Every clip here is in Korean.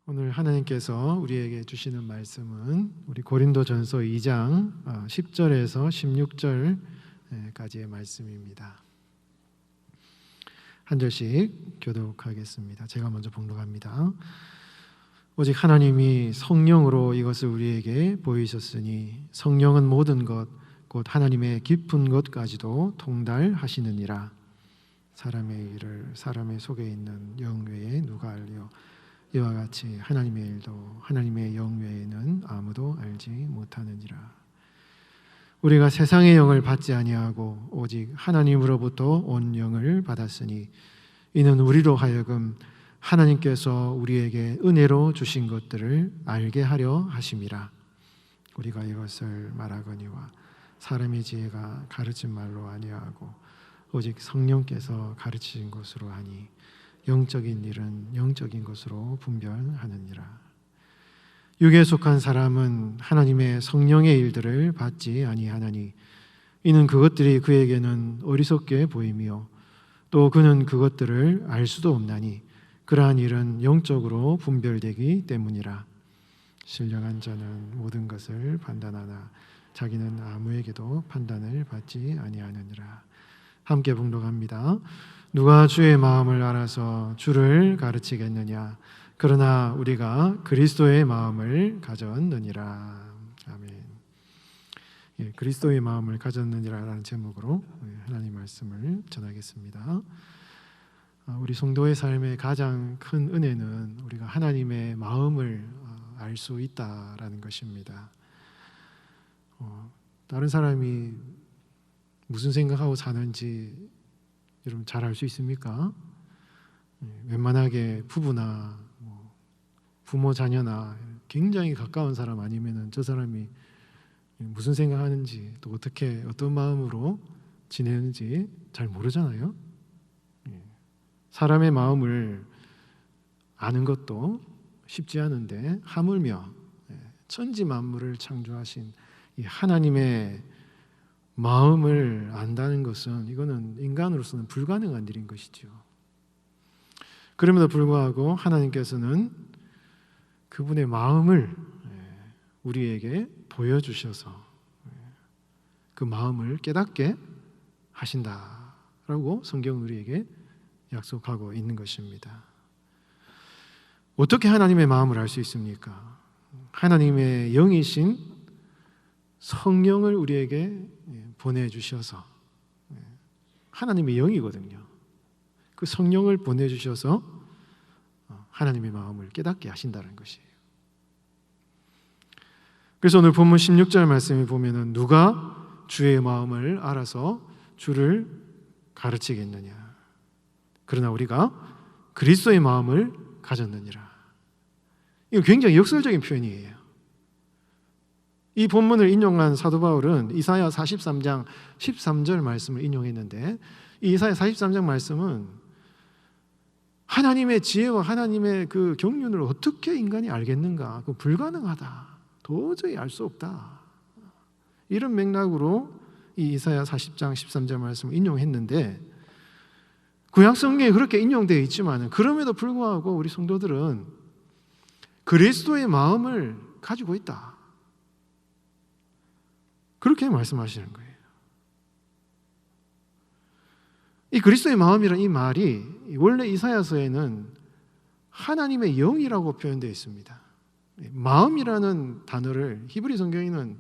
오늘 하나님께서 우리에게 주시는 말씀은 우리 고린도전서 2장 10절에서 16절까지의 말씀입니다. 한 절씩 교독하겠습니다. 제가 먼저 봉독합니다. 오직 하나님이 성령으로 이것을 우리에게 보이셨으니 성령은 모든 것 곧 하나님의 깊은 것까지도 통달하시느니라. 사람의 일을 사람의 속에 있는 영 외에 누가 알리요? 이와 같이 하나님의 일도 하나님의 영 외에는 아무도 알지 못하느니라. 우리가 세상의 영을 받지 아니하고 오직 하나님으로부터 온 영을 받았으니 이는 우리로 하여금 하나님께서 우리에게 은혜로 주신 것들을 알게 하려 하심이라. 우리가 이것을 말하거니와 사람의 지혜가 가르친 말로 아니하고 오직 성령께서 가르치신 것으로 하니 영적인 일은 영적인 것으로 분별하느니라. 육에 속한 사람은 하나님의 성령의 일들을 받지 아니하나니 이는 그것들이 그에게는 어리석게 보이며 또 그는 그것들을 알 수도 없나니 그러한 일은 영적으로 분별되기 때문이라. 신령한 자는 모든 것을 판단하나 자기는 아무에게도 판단을 받지 아니하느니라. 함께 봉독합니다. 누가 주의 마음을 알아서 주를 가르치겠느냐? 그러나 우리가 그리스도의 마음을 가졌느니라. 아멘. 예, 그리스도의 마음을 가졌느니라라는 제목으로 하나님 말씀을 전하겠습니다. 우리 성도의 삶의 가장 큰 은혜는 우리가 하나님의 마음을 알 수 있다라는 것입니다. 다른 사람이 무슨 생각하고 사는지 여러분 잘 알 수 있습니까? 웬만하게 부부나 부모 자녀나 굉장히 가까운 사람 아니면은 저 사람이 무슨 생각하는지 또 어떤 마음으로 지내는지 잘 모르잖아요. 사람의 마음을 아는 것도 쉽지 않은데 하물며 천지 만물을 창조하신 이 하나님의 마음을 안다는 것은 이거는 인간으로서는 불가능한 일인 것이죠. 그럼에도 불구하고 하나님께서는 그분의 마음을 우리에게 보여주셔서 그 마음을 깨닫게 하신다라고 성경은 우리에게 약속하고 있는 것입니다. 어떻게 하나님의 마음을 알 수 있습니까? 하나님의 영이신 성령을 우리에게 보내주셔서, 하나님의 영이거든요. 그 성령을 보내주셔서 하나님의 마음을 깨닫게 하신다는 것이에요. 그래서 오늘 본문 16절 말씀에 보면은 누가 주의 마음을 알아서 주를 가르치겠느냐? 그러나 우리가 그리스도의 마음을 가졌느니라. 이거 굉장히 역설적인 표현이에요. 이 본문을 인용한 사도 바울은 이사야 43장 13절 말씀을 인용했는데 이 이사야 43장 말씀은 하나님의 지혜와 하나님의 그 경륜을 어떻게 인간이 알겠는가? 그건 불가능하다. 도저히 알 수 없다. 이런 맥락으로 이 이사야 40장 13절 말씀을 인용했는데 구약 성경에 그렇게 인용되어 있지만 그럼에도 불구하고 우리 성도들은 그리스도의 마음을 가지고 있다. 그렇게 말씀하시는 거예요. 이 그리스도의 마음이라는 이 말이 원래 이사야서에는 하나님의 영이라고 표현되어 있습니다. 마음이라는 단어를 히브리 성경에는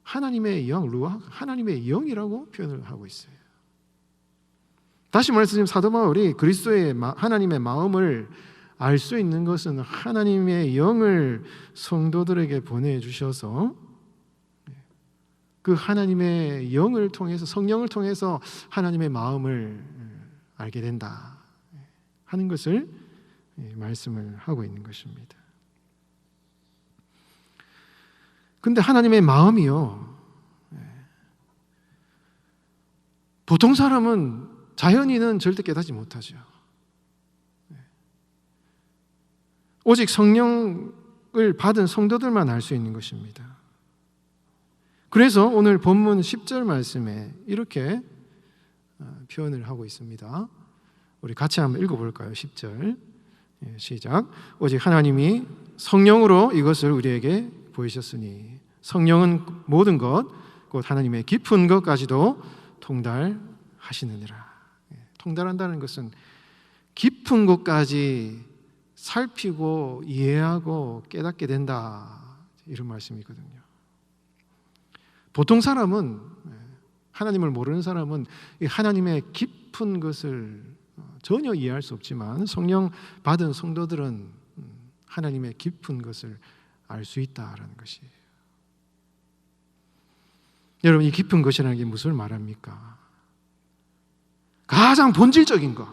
하나님의 영, 루아, 하나님의 영이라고 표현을 하고 있어요. 다시 말해서 지금 사도 바울이 그리스도의 하나님의 마음을 알 수 있는 것은 하나님의 영을 성도들에게 보내주셔서 그 하나님의 영을 통해서 성령을 통해서 하나님의 마음을 알게 된다 하는 것을 말씀을 하고 있는 것입니다. 근데 하나님의 마음이요, 보통 사람은 자연인은 절대 깨닫지 못하죠. 오직 성령을 받은 성도들만 알 수 있는 것입니다. 그래서 오늘 본문 10절 말씀에 이렇게 표현을 하고 있습니다. 우리 같이 한번 읽어볼까요? 10절 시작. 오직 하나님이 성령으로 이것을 우리에게 보이셨으니 성령은 모든 것 곧 하나님의 깊은 것까지도 통달하시느니라. 통달한다는 것은 깊은 것까지 살피고 이해하고 깨닫게 된다, 이런 말씀이거든요. 보통 사람은, 하나님을 모르는 사람은 하나님의 깊은 것을 전혀 이해할 수 없지만 성령 받은 성도들은 하나님의 깊은 것을 알 수 있다라는 것이에요. 여러분, 이 깊은 것이라는 게 무엇을 말합니까? 가장 본질적인 것,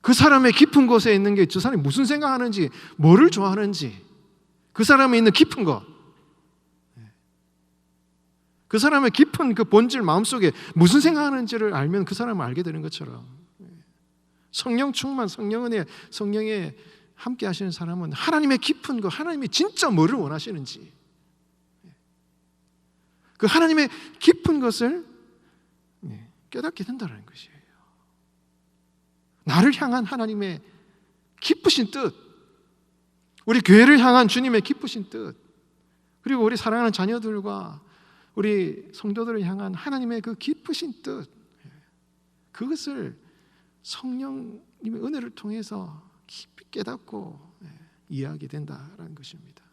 그 사람의 깊은 곳에 있는 게 저 사람이 무슨 생각하는지, 뭐를 좋아하는지, 그 사람에 있는 깊은 것, 그 사람의 깊은 그 본질, 마음속에 무슨 생각하는지를 알면 그 사람을 알게 되는 것처럼, 성령 충만, 성령 은혜, 성령에 함께 하시는 사람은 하나님의 깊은 것, 하나님이 진짜 뭐를 원하시는지, 그 하나님의 깊은 것을 깨닫게 된다는 것이에요. 나를 향한 하나님의 기쁘신 뜻, 우리 교회를 향한 주님의 기쁘신 뜻, 그리고 우리 사랑하는 자녀들과 우리 성도들을 향한 하나님의 그 기쁘신 뜻, 그것을 성령님의 은혜를 통해서 깊이 깨닫고 이해하게 된다는 것입니다.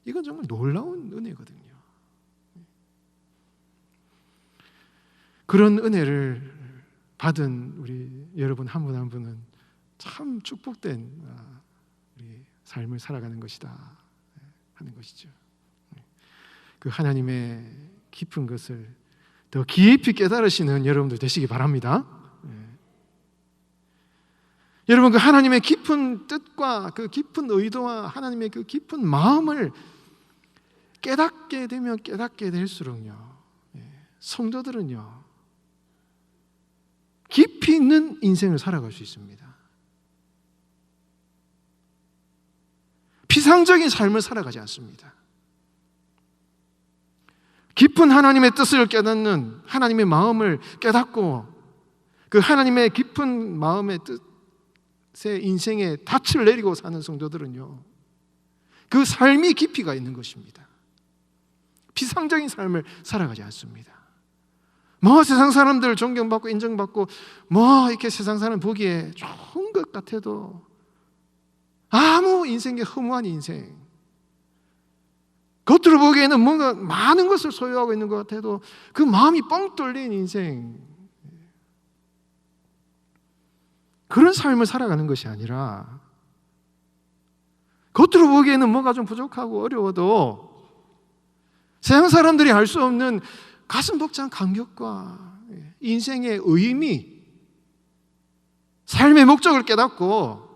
이건 정말 놀라운 은혜거든요. 그런 은혜를 받은 우리 여러분 한 분 한 분은 참 축복된 우리 삶을 살아가는 것이다 하는 것이죠. 그 하나님의 깊은 것을 더 깊이 깨달으시는 여러분들 되시기 바랍니다. 여러분, 그 하나님의 깊은 뜻과 그 깊은 의도와 하나님의 그 깊은 마음을 깨닫게 되면 깨닫게 될수록요, 성도들은요 깊이 있는 인생을 살아갈 수 있습니다. 피상적인 삶을 살아가지 않습니다. 깊은 하나님의 뜻을 깨닫는, 하나님의 마음을 깨닫고 그 하나님의 깊은 마음의 뜻의 인생에 닻을 내리고 사는 성도들은요, 그 삶이 깊이가 있는 것입니다. 피상적인 삶을 살아가지 않습니다. 뭐 세상 사람들 존경받고 인정받고 뭐 이렇게 세상 사람 보기에 좋은 것 같아도 아무 인생에 허무한 인생, 겉으로 보기에는 뭔가 많은 것을 소유하고 있는 것 같아도 그 마음이 뻥 뚫린 인생, 그런 삶을 살아가는 것이 아니라 겉으로 보기에는 뭔가 좀 부족하고 어려워도 세상 사람들이 알 수 없는 가슴 벅찬 감격과 인생의 의미, 삶의 목적을 깨닫고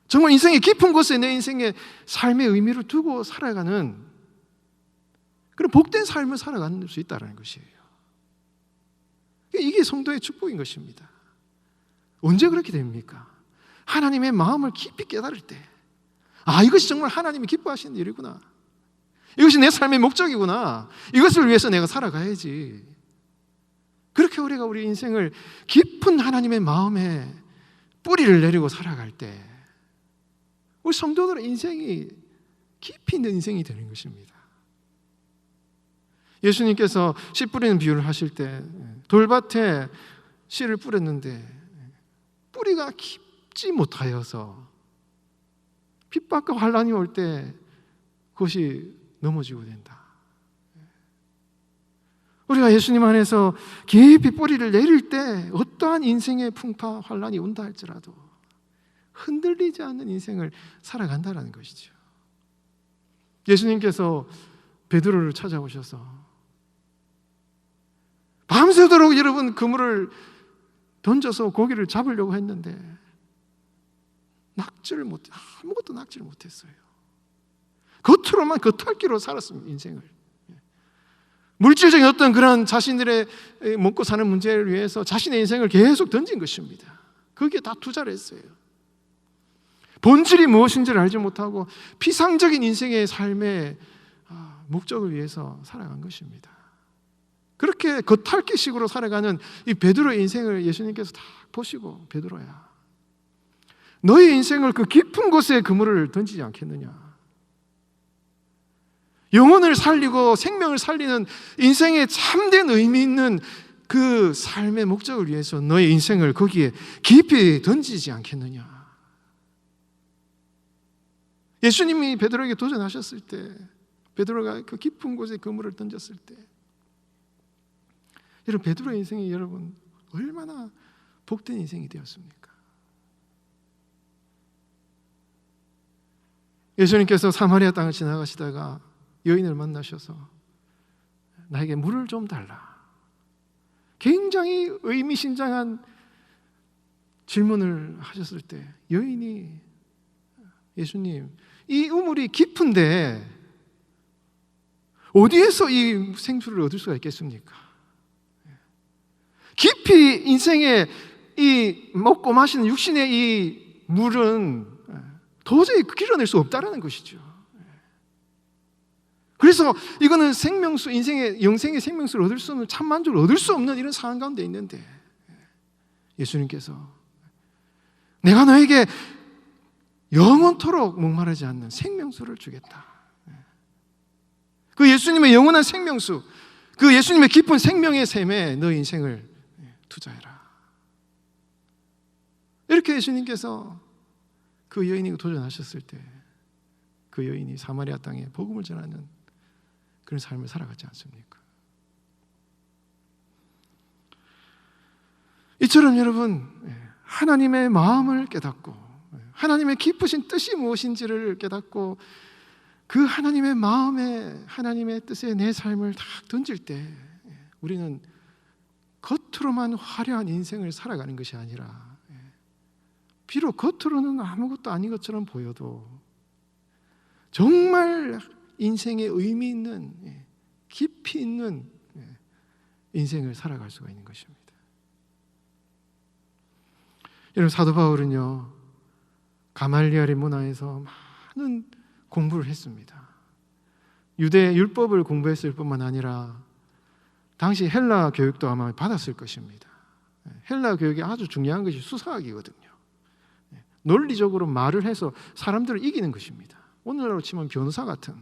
정말 인생의 깊은 곳에 내 인생의 삶의 의미를 두고 살아가는 그런 복된 삶을 살아갈 수 있다는 것이에요. 이게 성도의 축복인 것입니다. 언제 그렇게 됩니까? 하나님의 마음을 깊이 깨달을 때, 아, 이것이 정말 하나님이 기뻐하시는 일이구나, 이것이 내 삶의 목적이구나, 이것을 위해서 내가 살아가야지. 그렇게 우리가 우리 인생을 깊은 하나님의 마음에 뿌리를 내리고 살아갈 때 우리 성도들의 인생이 깊이 있는 인생이 되는 것입니다. 예수님께서 씨 뿌리는 비유를 하실 때 돌밭에 씨를 뿌렸는데 뿌리가 깊지 못하여서 핍박과 환난이 올 때 그것이 넘어지고 된다. 우리가 예수님 안에서 깊이 뿌리를 내릴 때 어떠한 인생의 풍파, 환난이 온다 할지라도 흔들리지 않는 인생을 살아간다는 것이죠. 예수님께서 베드로를 찾아오셔서 밤새도록 여러분 그물을 던져서 고기를 잡으려고 했는데 아무것도 낚지를 못했어요. 겉으로만 겉핥기로 살았습니다, 인생을. 물질적인 어떤 그런 자신들의 먹고 사는 문제를 위해서 자신의 인생을 계속 던진 것입니다. 거기에 다 투자를 했어요. 본질이 무엇인지를 알지 못하고 피상적인 인생의 삶의 목적을 위해서 살아간 것입니다. 그렇게 겉핥기식으로 살아가는 이 베드로의 인생을 예수님께서 다 보시고, 베드로야, 너의 인생을 그 깊은 곳에 그물을 던지지 않겠느냐. 영혼을 살리고 생명을 살리는 인생의 참된 의미 있는 그 삶의 목적을 위해서 너의 인생을 거기에 깊이 던지지 않겠느냐. 예수님이 베드로에게 도전하셨을 때, 베드로가 그 깊은 곳에 그물을 던졌을 때, 여러분, 베드로의 인생이 여러분 얼마나 복된 인생이 되었습니까? 예수님께서 사마리아 땅을 지나가시다가 여인을 만나셔서 나에게 물을 좀 달라. 굉장히 의미심장한 질문을 하셨을 때 여인이, 예수님, 이 우물이 깊은데 어디에서 이 생수를 얻을 수가 있겠습니까? 깊이 인생의 이 먹고 마시는 육신의 이 물은 도저히 길어낼 수 없다라는 것이죠. 그래서 이거는 생명수, 인생의 영생의 생명수를 얻을 수 없는, 참 만족을 얻을 수 없는 이런 상황 가운데 있는데 예수님께서 내가 너에게 영원토록 목마르지 않는 생명수를 주겠다. 그 예수님의 영원한 생명수, 그 예수님의 깊은 생명의 샘에 너 인생을 투자해라. 이렇게 예수님께서 그 여인이 도전하셨을 때 그 여인이 사마리아 땅에 복음을 전하는 그런 삶을 살아가지 않습니까? 이처럼 여러분, 하나님의 마음을 깨닫고 하나님의 깊으신 뜻이 무엇인지를 깨닫고 그 하나님의 마음에, 하나님의 뜻에 내 삶을 다 던질 때 우리는 겉으로만 화려한 인생을 살아가는 것이 아니라, 비록 겉으로는 아무것도 아닌 것처럼 보여도 정말 인생의 의미 있는, 깊이 있는 인생을 살아갈 수가 있는 것입니다. 여러분, 사도 바울은요, 가말리엘의 문화에서 많은 공부를 했습니다. 유대 율법을 공부했을 뿐만 아니라 당시 헬라 교육도 아마 받았을 것입니다. 헬라 교육이 아주 중요한 것이 수사학이거든요. 논리적으로 말을 해서 사람들을 이기는 것입니다. 오늘날로 치면 변호사 같은,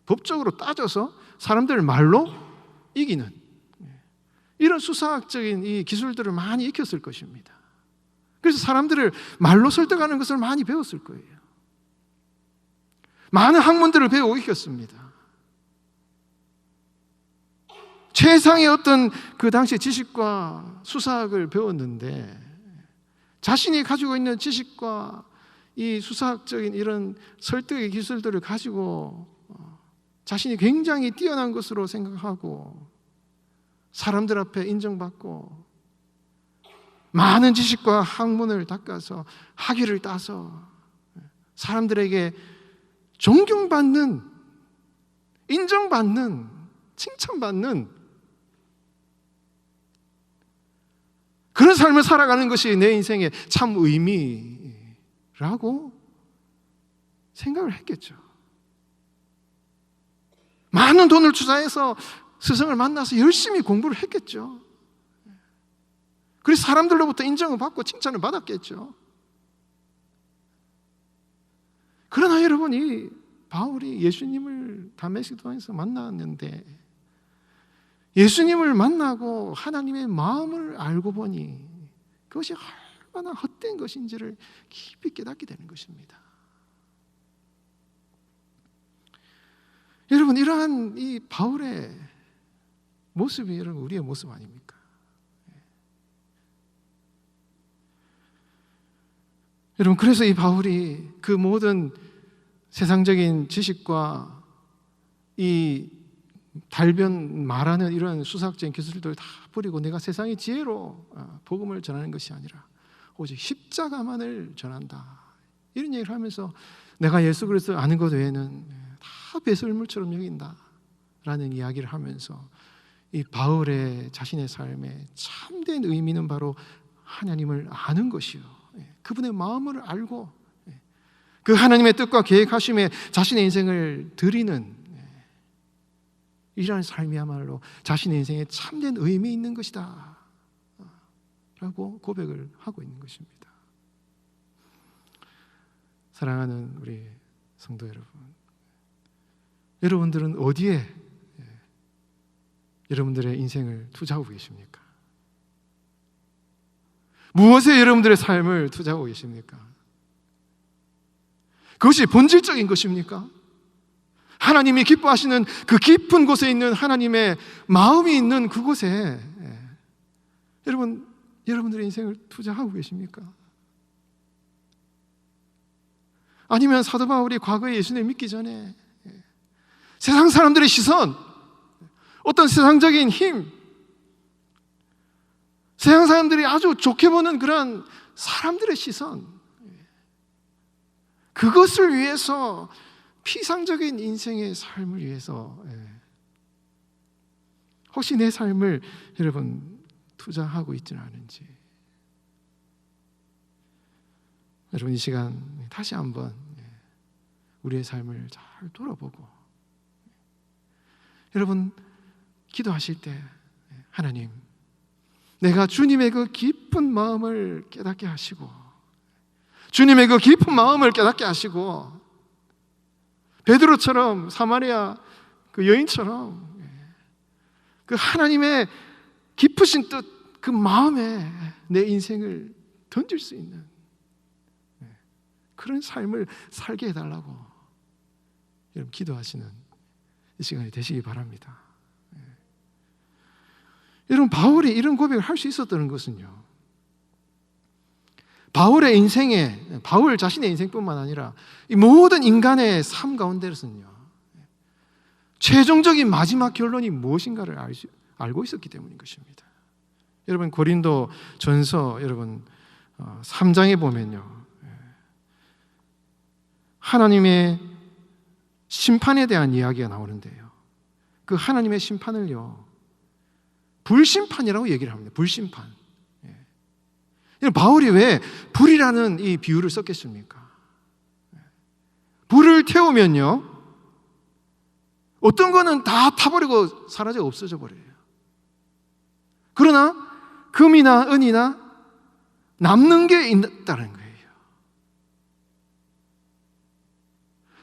법적으로 따져서 사람들을 말로 이기는 이런 수사학적인 이 기술들을 많이 익혔을 것입니다. 그래서 사람들을 말로 설득하는 것을 많이 배웠을 거예요. 많은 학문들을 배우고 익혔습니다. 최상의 어떤 그 당시 지식과 수사학을 배웠는데 자신이 가지고 있는 지식과 이 수사학적인 이런 설득의 기술들을 가지고 자신이 굉장히 뛰어난 것으로 생각하고 사람들 앞에 인정받고 많은 지식과 학문을 닦아서 학위를 따서 사람들에게 존경받는, 인정받는, 칭찬받는 그런 삶을 살아가는 것이 내 인생의 참 의미라고 생각을 했겠죠. 많은 돈을 투자해서 스승을 만나서 열심히 공부를 했겠죠. 그래서 사람들로부터 인정을 받고 칭찬을 받았겠죠. 그러나 여러분, 이 바울이 예수님을 다메섹 도상에서 만났는데 예수님을 만나고 하나님의 마음을 알고 보니 그것이 얼마나 헛된 것인지를 깊이 깨닫게 되는 것입니다. 여러분, 이러한 이 바울의 모습이 여러분 우리의 모습 아닙니까? 여러분, 그래서 이 바울이 그 모든 세상적인 지식과 이 달변 말하는 이런 수사학적인 기술들을 다 버리고 내가 세상의 지혜로 복음을 전하는 것이 아니라 오직 십자가만을 전한다, 이런 얘기를 하면서 내가 예수 그리스도를 아는 것 외에는 다 배설물처럼 여긴다 라는 이야기를 하면서 이 바울의 자신의 삶에 참된 의미는 바로 하나님을 아는 것이요, 그분의 마음을 알고 그 하나님의 뜻과 계획하심에 자신의 인생을 드리는 이러한 삶이야말로 자신의 인생에 참된 의미 있는 것이다 라고 고백을 하고 있는 것입니다. 사랑하는 우리 성도 여러분, 여러분들은 어디에 여러분들의 인생을 투자하고 계십니까? 무엇에 여러분들의 삶을 투자하고 계십니까? 그것이 본질적인 것입니까? 하나님이 기뻐하시는 그 깊은 곳에 있는 하나님의 마음이 있는 그곳에 여러분들의 인생을 투자하고 계십니까? 아니면 사도 바울이 과거에 예수님을 믿기 전에 세상 사람들의 시선, 어떤 세상적인 힘, 세상 사람들이 아주 좋게 보는 그런 사람들의 시선, 그것을 위해서 피상적인 인생의 삶을 위해서 혹시 내 삶을 여러분 투자하고 있지는 않은지, 여러분 이 시간 다시 한번 우리의 삶을 잘 돌아보고, 여러분 기도하실 때 하나님, 내가 주님의 그 깊은 마음을 깨닫게 하시고, 주님의 그 깊은 마음을 깨닫게 하시고, 베드로처럼 사마리아 그 여인처럼 그 하나님의 깊으신 뜻, 그 마음에 내 인생을 던질 수 있는 그런 삶을 살게 해달라고 여러분 기도하시는 이 시간이 되시기 바랍니다. 여러분 바울이 이런 고백을 할 수 있었다는 것은요, 바울의 인생에, 바울 자신의 인생뿐만 아니라 이 모든 인간의 삶 가운데서는요, 최종적인 마지막 결론이 무엇인가를 알고 있었기 때문인 것입니다. 여러분 고린도 전서 여러분 3장에 보면요, 하나님의 심판에 대한 이야기가 나오는데요, 그 하나님의 심판을요 불심판이라고 얘기를 합니다. 불심판. 바울이 왜 불이라는 이 비유를 썼겠습니까? 불을 태우면요, 어떤 거는 다 타버리고 사라져 없어져 버려요. 그러나 금이나 은이나 남는 게 있다는 거예요.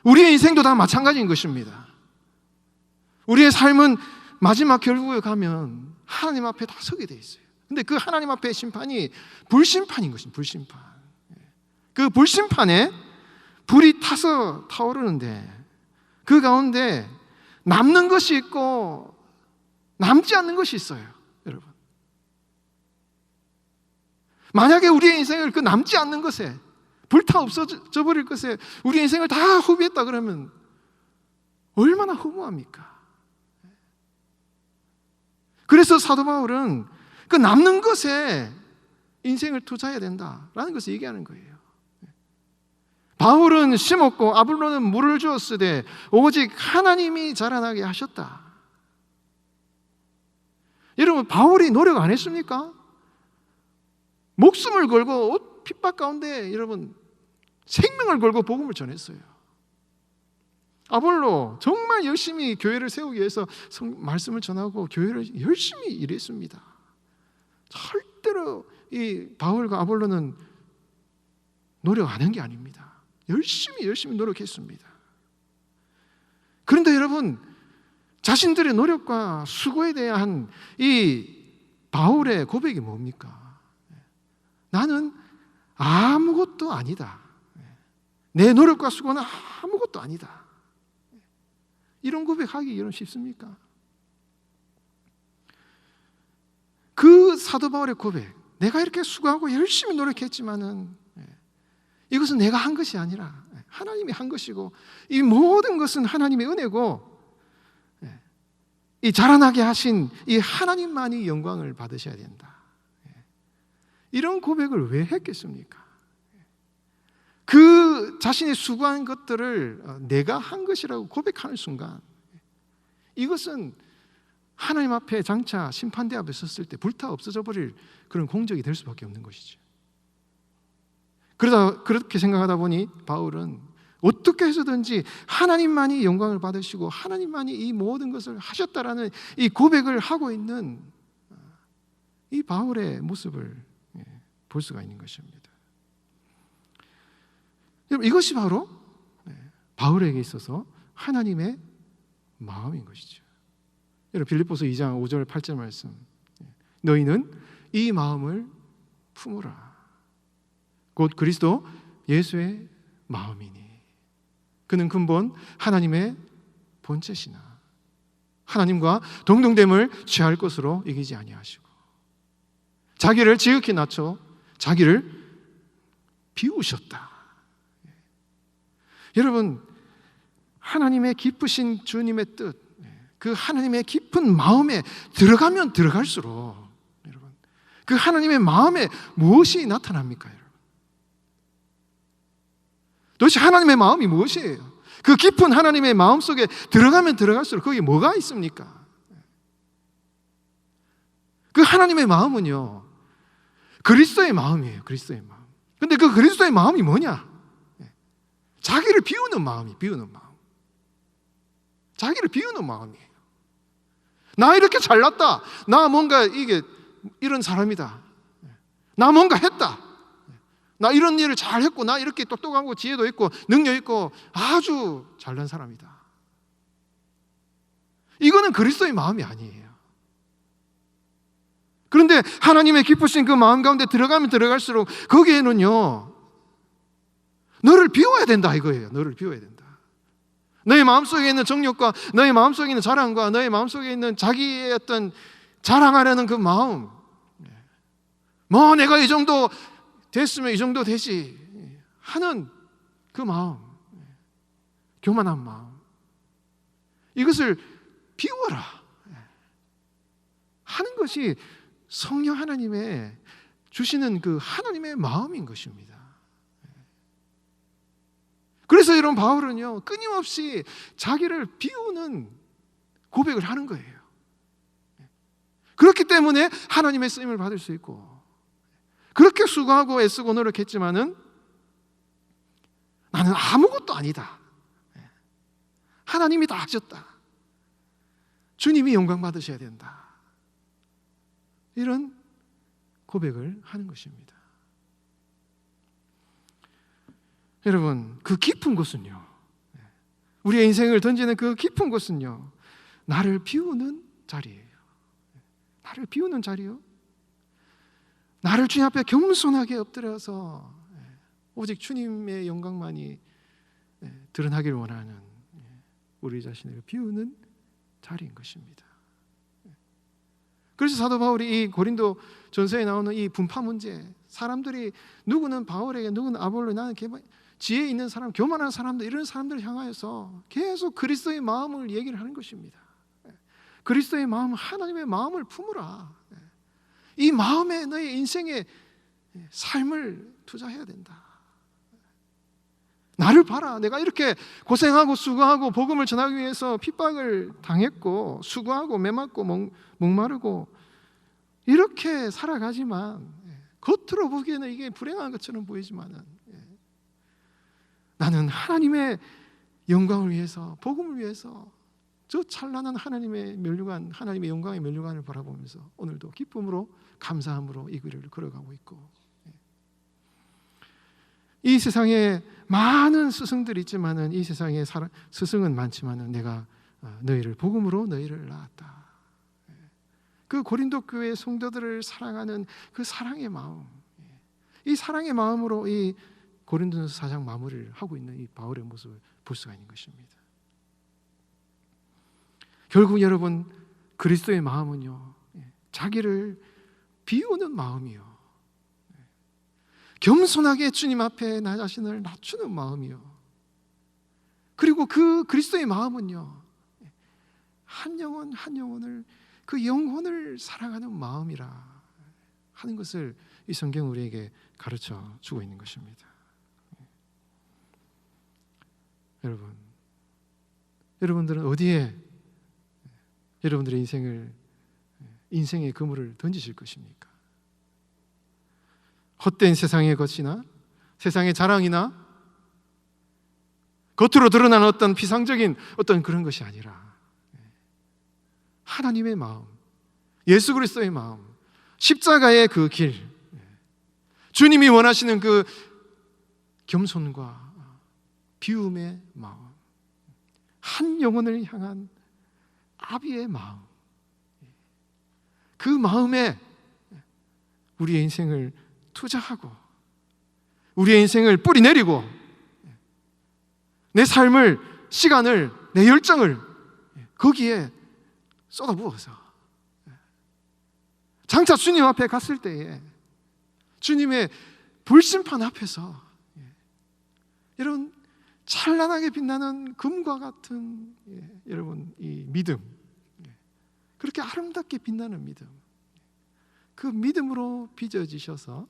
우리의 인생도 다 마찬가지인 것입니다. 우리의 삶은 마지막 결국에 가면 하나님 앞에 다 서게 돼 있어요. 근데 그 하나님 앞에 심판이 불심판인 것입니다. 불심판. 그 불심판에 불이 타서 타오르는데 그 가운데 남는 것이 있고 남지 않는 것이 있어요. 여러분, 만약에 우리의 인생을 그 남지 않는 것에, 불타 없어져 버릴 것에 우리의 인생을 다 허비했다 그러면 얼마나 허무합니까? 그래서 사도 바울은 그 남는 것에 인생을 투자해야 된다라는 것을 얘기하는 거예요. 바울은 심었고 아볼로는 물을 주었으되 오직 하나님이 자라나게 하셨다. 여러분 바울이 노력 안 했습니까? 목숨을 걸고 핍박 가운데 여러분 생명을 걸고 복음을 전했어요. 아볼로 정말 열심히 교회를 세우기 위해서 말씀을 전하고 교회를 열심히 일했습니다. 절대로 이 바울과 아볼로는 노력 안 한 게 아닙니다. 열심히 노력했습니다. 그런데 여러분, 자신들의 노력과 수고에 대한 이 바울의 고백이 뭡니까? 나는 아무것도 아니다. 내 노력과 수고는 아무것도 아니다. 이런 고백하기 이런 쉽습니까? 그 사도 바울의 고백, 내가 이렇게 수고하고 열심히 노력했지만은 이것은 내가 한 것이 아니라 하나님이 한 것이고 이 모든 것은 하나님의 은혜고 이 자라나게 하신 이 하나님만이 영광을 받으셔야 된다. 이런 고백을 왜 했겠습니까? 그 자신이 수고한 것들을 내가 한 것이라고 고백하는 순간 이것은 하나님 앞에 장차 심판대 앞에 섰을 때 불타 없어져 버릴 그런 공적이 될 수밖에 없는 것이죠. 그러다 그렇게 생각하다 보니 바울은 어떻게 해서든지 하나님만이 영광을 받으시고 하나님만이 이 모든 것을 하셨다라는 이 고백을 하고 있는 이 바울의 모습을 볼 수가 있는 것입니다. 여러분, 이것이 바로 바울에게 있어서 하나님의 마음인 것이죠. 여러분, 빌립보서 2장 5절 8절 말씀, 너희는 이 마음을 품으라. 곧 그리스도 예수의 마음이니 그는 근본 하나님의 본체시나 하나님과 동등됨을 취할 것으로 여기지 아니하시고 자기를 지극히 낮춰 자기를 비우셨다. 여러분, 하나님의 기쁘신 주님의 뜻, 그 하나님의 깊은 마음에 들어가면 들어갈수록 여러분, 그 하나님의 마음에 무엇이 나타납니까? 여러분, 도대체 하나님의 마음이 무엇이에요? 그 깊은 하나님의 마음 속에 들어가면 들어갈수록 거기에 뭐가 있습니까? 그 하나님의 마음은요, 그리스도의 마음이에요. 그리스도의 마음. 근데 그 그리스도의 마음이 뭐냐? 자기를 비우는 마음이, 비우는 마음. 자기를 비우는 마음이에요. 나 이렇게 잘났다. 나 뭔가 이게 이런 사람이다. 나 뭔가 했다. 나 이런 일을 잘했고, 나 이렇게 똑똑하고 지혜도 있고 능력 있고 아주 잘난 사람이다. 이거는 그리스도의 마음이 아니에요. 그런데 하나님의 기쁘신 그 마음 가운데 들어가면 들어갈수록 거기에는요, 너를 비워야 된다 이거예요. 너를 비워야 된다. 너의 마음속에 있는 정욕과 너의 마음속에 있는 자랑과 너의 마음속에 있는 자기의 어떤 자랑하려는 그 마음, 뭐 내가 이 정도 됐으면 이 정도 되지 하는 그 마음, 교만한 마음, 이것을 비워라 하는 것이 성령 하나님의 주시는 그 하나님의 마음인 것입니다. 그래서 이런 바울은요, 끊임없이 자기를 비우는 고백을 하는 거예요. 그렇기 때문에 하나님의 쓰임을 받을 수 있고, 그렇게 수고하고 애쓰고 노력했지만은 나는 아무것도 아니다. 하나님이 다 하셨다. 주님이 영광 받으셔야 된다. 이런 고백을 하는 것입니다. 여러분, 그 깊은 곳은요, 우리의 인생을 던지는 그 깊은 곳은요, 나를 비우는 자리예요. 나를 비우는 자리요. 나를 주님 앞에 겸손하게 엎드려서 오직 주님의 영광만이 드러나기를 원하는 우리 자신을 비우는 자리인 것입니다. 그래서 사도 바울이 이 고린도 전서에 나오는 이 분파 문제, 사람들이 누구는 바울에게, 누구는 아볼로, 나는 지혜 있는 사람, 교만한 사람들, 이런 사람들을 향하여서 계속 그리스도의 마음을 얘기를 하는 것입니다. 그리스도의 마음, 하나님의 마음을 품으라. 이 마음에 너의 인생의 삶을 투자해야 된다. 나를 봐라. 내가 이렇게 고생하고 수고하고 복음을 전하기 위해서 핍박을 당했고 수고하고 매맞고 목마르고 이렇게 살아가지만 겉으로 보기에는 이게 불행한 것처럼 보이지만은 나는 하나님의 영광을 위해서, 복음을 위해서 저 찬란한 하나님의 면류관, 하나님의 영광의 면류관을 바라보면서 오늘도 기쁨으로, 감사함으로 이 길을 걸어가고 있고, 이 세상에 많은 스승들이 있지만은, 이 세상에 스승은 많지만은 내가 너희를 복음으로 너희를 낳았다. 그 고린도 교회 성도들을 사랑하는 그 사랑의 마음, 이 사랑의 마음으로 이 고린도전서 4장 마무리를 하고 있는 이 바울의 모습을 볼 수가 있는 것입니다. 결국 여러분, 그리스도의 마음은요, 자기를 비우는 마음이요, 겸손하게 주님 앞에 나 자신을 낮추는 마음이요, 그리고 그 그리스도의 마음은요, 한 영혼 한 영혼을, 그 영혼을 사랑하는 마음이라 하는 것을 이 성경 우리에게 가르쳐 주고 있는 것입니다. 여러분들은 어디에 여러분들의 인생의 그물을 던지실 것입니까? 헛된 세상의 것이나 세상의 자랑이나 겉으로 드러나는 어떤 피상적인 어떤 그런 것이 아니라 하나님의 마음, 예수 그리스도의 마음, 십자가의 그 길, 주님이 원하시는 그 겸손과 비움의 마음, 한 영혼을 향한 아비의 마음, 그 마음에 우리의 인생을 투자하고 우리의 인생을 뿌리내리고 내 삶을, 시간을, 내 열정을 거기에 쏟아부어서 장차 주님 앞에 갔을 때에 주님의 불심판 앞에서 이런 찬란하게 빛나는 금과 같은 여러분 이 믿음, 그렇게 아름답게 빛나는 믿음, 그 믿음으로 빚어지셔서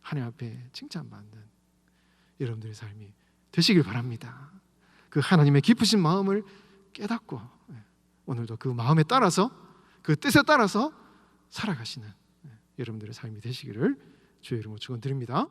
하나님 앞에 칭찬받는 여러분들의 삶이 되시길 바랍니다. 그 하나님의 깊으신 마음을 깨닫고 오늘도 그 마음에 따라서, 그 뜻에 따라서 살아가시는 여러분들의 삶이 되시기를 주의 이름으로 축원드립니다.